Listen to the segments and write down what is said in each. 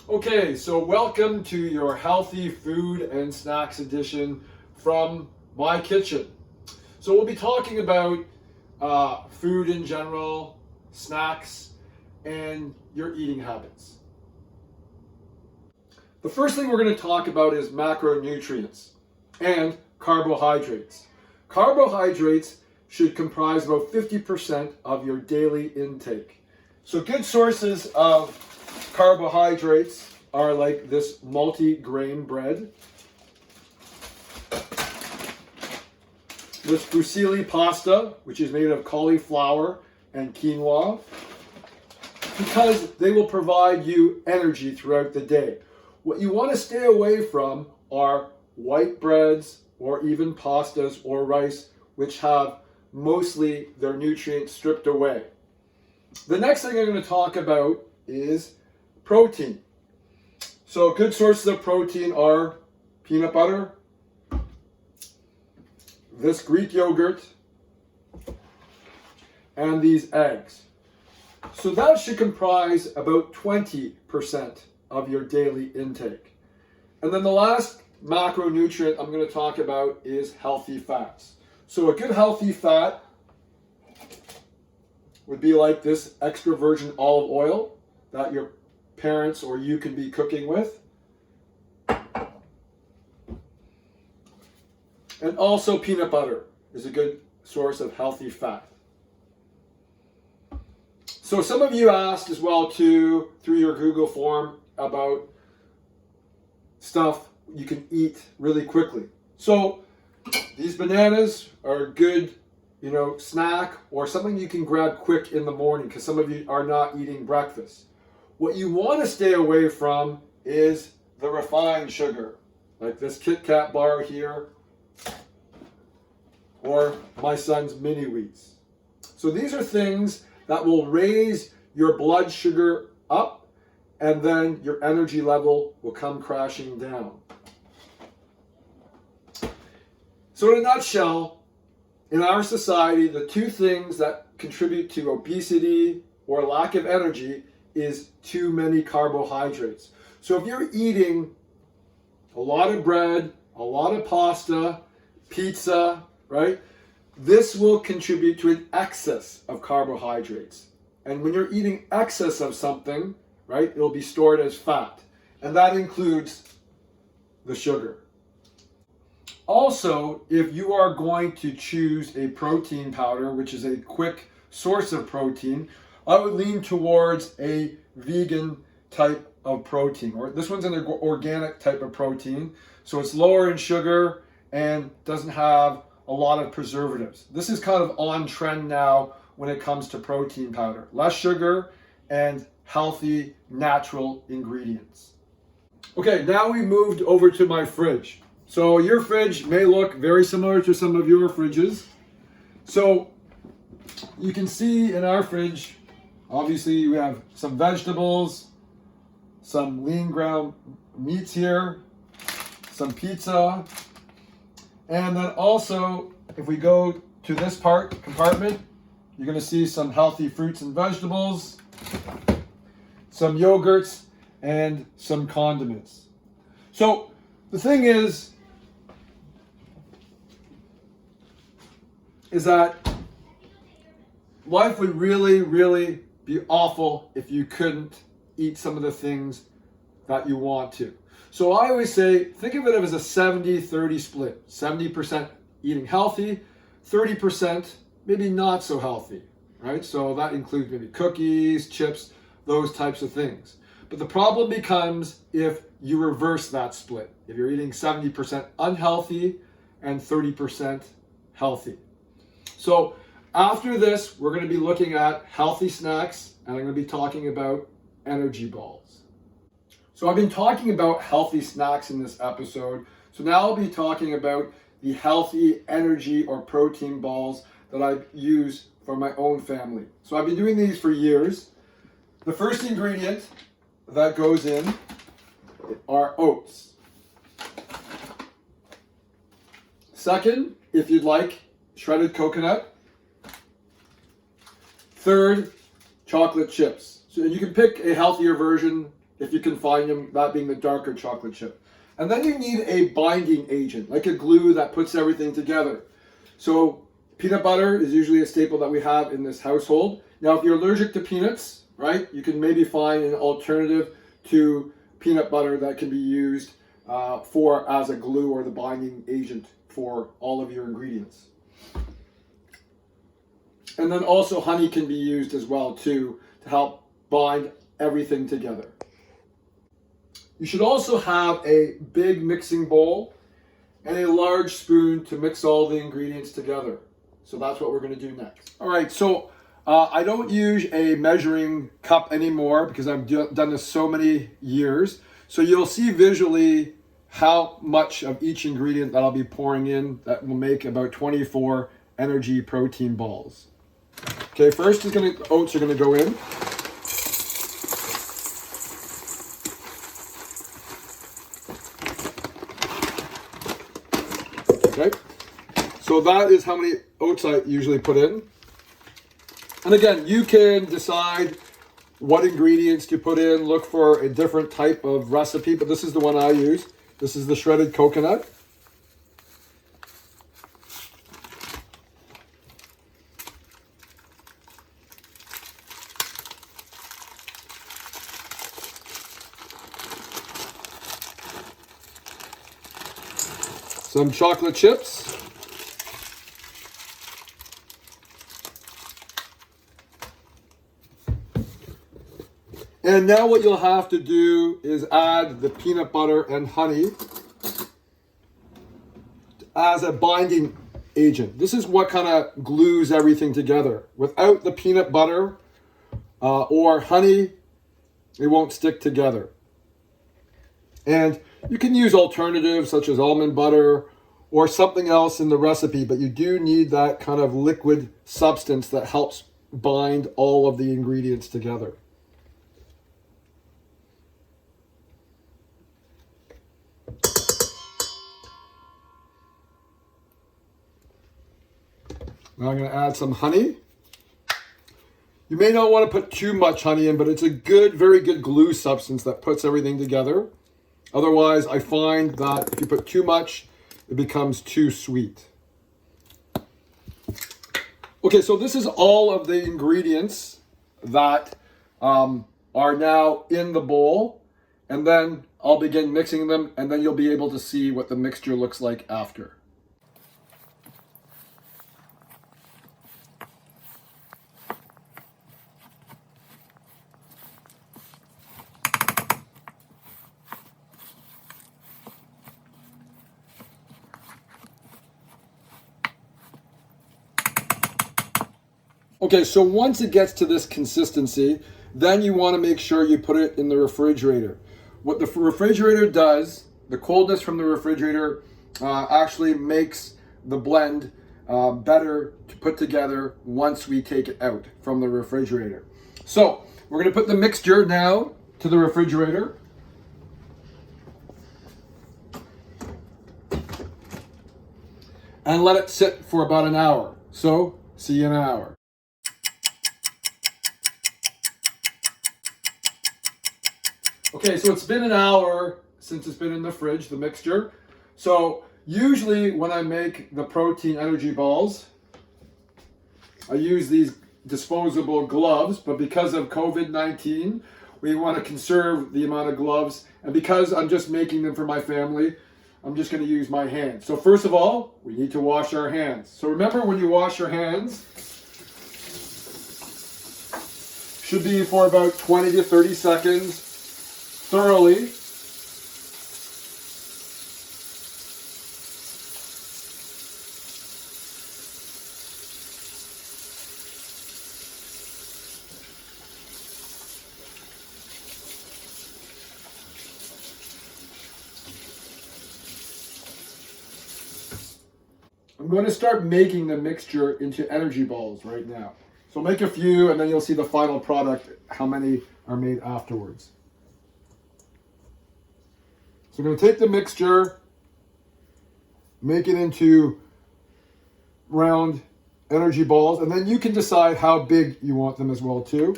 Okay, so welcome to your healthy food and snacks edition from my kitchen. So we'll be talking about food in general, snacks, and your eating habits. The first thing we're going to talk about is macronutrients and carbohydrates. Carbohydrates should comprise about 50% of your daily intake. So good sources of carbohydrates are like this multi-grain bread, this fusilli pasta, which is made of cauliflower and quinoa, because they will provide you energy throughout the day. What you want to stay away from are white breads or even pastas or rice, which have mostly their nutrients stripped away. The next thing I'm going to talk about is protein. So good sources of protein are peanut butter, this Greek yogurt, and these eggs. So that should comprise about 20% of your daily intake. And then the last macronutrient I'm going to talk about is healthy fats. So a good healthy fat would be like this extra virgin olive oil that your parents or you can be cooking with. And also peanut butter is a good source of healthy fat. So some of you asked as well too, through your Google form, about stuff you can eat really quickly. So these bananas are a good, snack or something you can grab quick in the morning because some of you are not eating breakfast. What you want to stay away from is the refined sugar, like this Kit Kat bar here, or my son's mini wheats. So these are things that will raise your blood sugar up, and then your energy level will come crashing down. So in a nutshell, in our society, the two things that contribute to obesity or lack of energy is too many carbohydrates. So if you're eating a lot of bread, a lot of pasta, pizza, right? This will contribute to an excess of carbohydrates. And when you're eating excess of something, right, it'll be stored as fat. And that includes the sugar. Also, if you are going to choose a protein powder, which is a quick source of protein, I would lean towards a vegan type of protein. Or this one's an organic type of protein, so it's lower in sugar and doesn't have a lot of preservatives. This is kind of on trend now when it comes to protein powder. Less sugar and healthy, natural ingredients. Okay, now we moved over to my fridge. So your fridge may look very similar to some of your fridges. So you can see in our fridge, obviously we have some vegetables, some lean ground meats here, some pizza, and then also if we go to this compartment, you're going to see some healthy fruits and vegetables, some yogurts, and some condiments. So the thing is that life would really, really be awful if you couldn't eat some of the things that you want to. So I always say, think of it as a 70-30 split. 70% eating healthy, 30% maybe not so healthy, right? So that includes maybe cookies, chips, those types of things. But the problem becomes if you reverse that split. If you're eating 70% unhealthy and 30% healthy. So after this, we're going to be looking at healthy snacks, and I'm going to be talking about energy balls. So I've been talking about healthy snacks in this episode. So now I'll be talking about the healthy energy or protein balls that I use for my own family. So I've been doing these for years. The first ingredient that goes in are oats. Second, if you'd like, shredded coconut. Third, chocolate chips. So you can pick a healthier version if you can find them, that being the darker chocolate chip. And then you need a binding agent, like a glue that puts everything together. So peanut butter is usually a staple that we have in this household. Now, if you're allergic to peanuts, right, you can maybe find an alternative to peanut butter that can be used as a glue or the binding agent for all of your ingredients. And then also honey can be used as well too to help bind everything together. You should also have a big mixing bowl and a large spoon to mix all the ingredients together. So that's what we're going to do next. All right, so I don't use a measuring cup anymore because I've done this so many years. So you'll see visually how much of each ingredient that I'll be pouring in that will make about 24 energy protein balls. Okay, first oats are going to go in. Okay, so that is how many oats I usually put in. And again, you can decide what ingredients to put in, look for a different type of recipe, but this is the one I use. This is the shredded coconut. Some chocolate chips. And now what you'll have to do is add the peanut butter and honey as a binding agent. This is what kind of glues everything together. Without the peanut butter or honey, it won't stick together. And you can use alternatives such as almond butter or something else in the recipe, but you do need that kind of liquid substance that helps bind all of the ingredients together. Now I'm going to add some honey. You may not want to put too much honey in, but it's a good, very good glue substance that puts everything together. Otherwise, I find that if you put too much, it becomes too sweet. Okay, so this is all of the ingredients that are now in the bowl. And then I'll begin mixing them, and then you'll be able to see what the mixture looks like after. Okay, so once it gets to this consistency, then you want to make sure you put it in the refrigerator. What the refrigerator does, the coldness from the refrigerator actually makes the blend better to put together once we take it out from the refrigerator. So we're going to put the mixture now to the refrigerator. And let it sit for about an hour. So see you in an hour. Okay, so it's been an hour since it's been in the fridge, the mixture. So usually when I make the protein energy balls, I use these disposable gloves, but because of COVID-19, we want to conserve the amount of gloves. And because I'm just making them for my family, I'm just going to use my hands. So first of all, we need to wash our hands. So remember, when you wash your hands, should be for about 20 to 30 seconds, thoroughly. I'm going to start making the mixture into energy balls right now. So make a few, and then you'll see the final product, how many are made afterwards. So I'm going to take the mixture, make it into round energy balls, and then you can decide how big you want them as well too.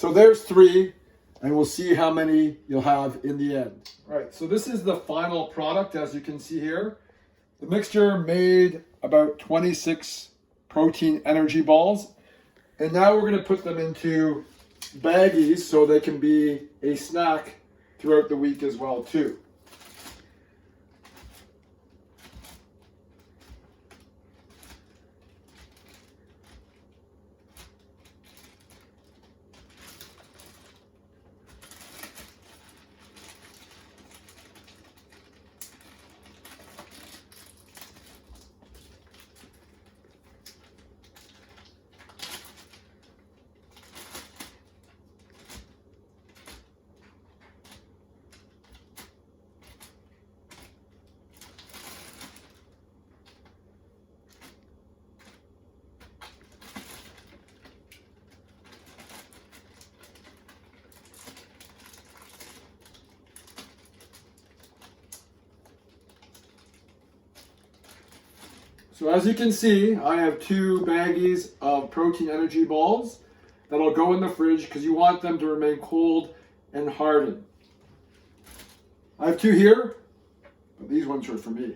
So there's 3, and we'll see how many you'll have in the end. All right, so this is the final product, as you can see here. The mixture made about 26 protein energy balls. And now we're going to put them into baggies so they can be a snack throughout the week as well too. So as you can see, I have 2 baggies of protein energy balls that'll go in the fridge because you want them to remain cold and hardened. I have 2 here, but these ones are for me.